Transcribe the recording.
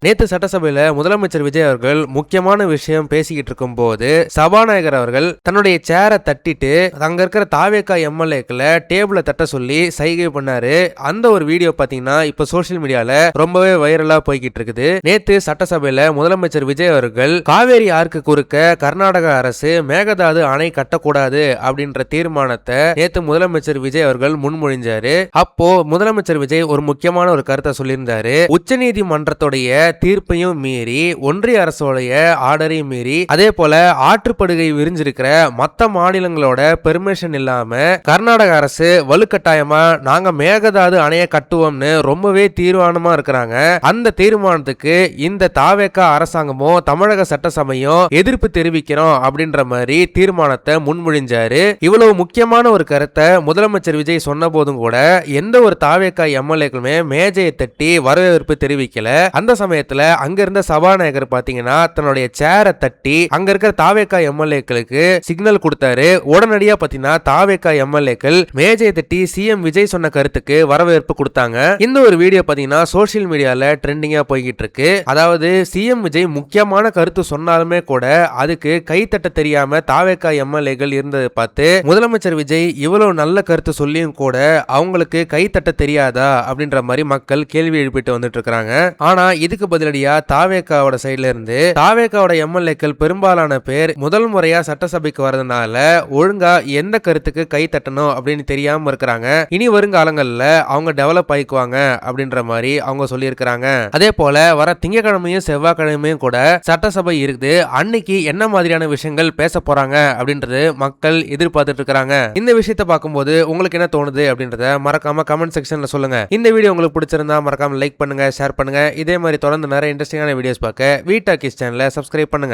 நேத்து சட்டசபையில முதலமைச்சர் விஜய் அவர்கள் முக்கியமான விஷயம் பேசிக்கிட்டு இருக்கும் போது சபாநாயகர் அவர்கள் தன்னுடைய சேரை தட்டிட்டு அங்க இருக்கிற தாவேகா எம்எல்ஏக்களை டேபிள தட்ட சொல்லி சைகை பண்ணாரு. அந்த ஒரு வீடியோ பாத்தீங்கன்னா இப்ப சோசியல் மீடியால ரொம்பவே வைரலா போய்கிட்டு இருக்குது. நேத்து சட்டசபையில முதலமைச்சர் விஜய் அவர்கள் காவேரி ஆறுக்கு குறுக்க கர்நாடக அரசு மேகதாது அணை கட்டக்கூடாது அப்படின்ற தீர்மானத்தை நேத்து முதலமைச்சர் விஜய் அவர்கள் முன்மொழிஞ்சாரு. அப்போ முதலமைச்சர் விஜய் ஒரு முக்கியமான ஒரு கருத்தை சொல்லியிருந்தாரு. உச்சநீதிமன்றத்துடைய தீர்ப்பையும் மீறி ஒன்றிய அரசோடைய ஆர்டரையும் மீறி அதே போல ஆற்றுப்படுகை விரிஞ்சிருக்கிற மத்த மாநிலங்களோட பெர்மிஷன் இல்லாம கர்நாடக அரசு வலுக்கட்டாயமா நாங்க மேகதாது அணையை கட்டுவோம்னு ரொம்பவே தீர்மானமா இருக்கிறாங்க. அந்த தீர்மானத்துக்கு இந்த தாவேகா அரசாங்கமும் தமிழக சட்டசபையும் எதிர்ப்பு தெரிவிக்கிறோம் அப்படின்ற மாதிரி தீர்மானத்தை முன்மொழிஞ்சாரு. இவ்வளவு முக்கியமான ஒரு கருத்தை முதலமைச்சர் விஜய் சொன்ன போதும் கூட எந்த ஒரு தாவேகா எம்எல்ஏக்களுமே மேஜையை தட்டி வரவேற்பு தெரிவிக்கல. அந்த சமயத்துல அங்க இருந்த சபாநாயகர் பாத்தீங்கன்னா தன்னுடைய சேரை தட்டி அங்க இருக்கிற தாவேகா எம்எல்ஏக்களுக்கு சிக்னல் கொடுத்தாரு. உடனடியா பாத்தீங்கன்னா தாவேகா எம்எல்ஏக்கள் மேஜையை தட்டி சிஎம் விஜய் சொன்ன கருத்துக்கு வரவேற்பு கொடுத்தாங்க. இந்த ஒரு வீடியோ பாத்தீங்கன்னா சோசியல் மீடியால ட்ரெண்டிங்கா போய்கிட்டு இருக்கு. அதாவது சிஎம் விஜய் முக்கியமான கருத்து சொன்னாலுமே கூட அதுக்கு கைத்தட்ட தெரியாம தாவேகா எம்எல்ஏக்கள் இருந்ததை பார்த்து முதலமைச்சர் விஜய் இவ்வளவு நல்ல கருத்து சொல்லியும் கூட அவங்களுக்கு கைத்தட்ட தெரியாதா அப்படின்ற மாதிரி மக்கள் கேள்வி எழுப்பிட்டு வந்துட்டு இருக்காங்க. ஆனா இதுக்கு பதிலடியா தாவேகாவோட சைட்ல இருந்து தாவேகாவோட எம்எல்ஏக்கள் பெரும்பாலான பேர் முதல் முறையா சட்டசபைக்கு வரதுனால ஒழுங்கா எந்த கருத்துக்கு கை தட்டணும் அப்படின்னு தெரியாம இருக்கிறாங்க. இனி வருங்காலங்கள்ல அவங்க டெவலப் ஆயிக்குவாங்க அப்படின்ற மாதிரி அவங்க சொல்லி இருக்கிறாங்க. அதே போல வர திங்கட்கிழமையும் செவ்வாய்க்கிழமையும் கூட சட்டசபை இருக்குது. அன்னைக்கு என்ன மாதிரியான விஷயங்கள் பேச போறாங்க அப்படின்றது மக்கள் எதிர்பார்த்துட்டு இருக்காங்க. இந்த விஷயத்தை பார்க்கும்போது உங்களுக்கு என்ன தோணுது அப்படின்றத மறக்காம கமெண்ட் செக்ஷன்ல சொல்லுங்க. இந்த வீடியோ உங்களுக்கு பிடிச்சிருந்தா மறக்காம லைக் பண்ணுங்க, ஷேர் பண்ணுங்க. இதே மாதிரி தொடர்ந்து நிறைய இன்ட்ரெஸ்டிங்கான வீடியோஸ் பார்க்க வீட்டாக்கிஸ் சேனலை சப்ஸ்கிரைப் பண்ணுங்க.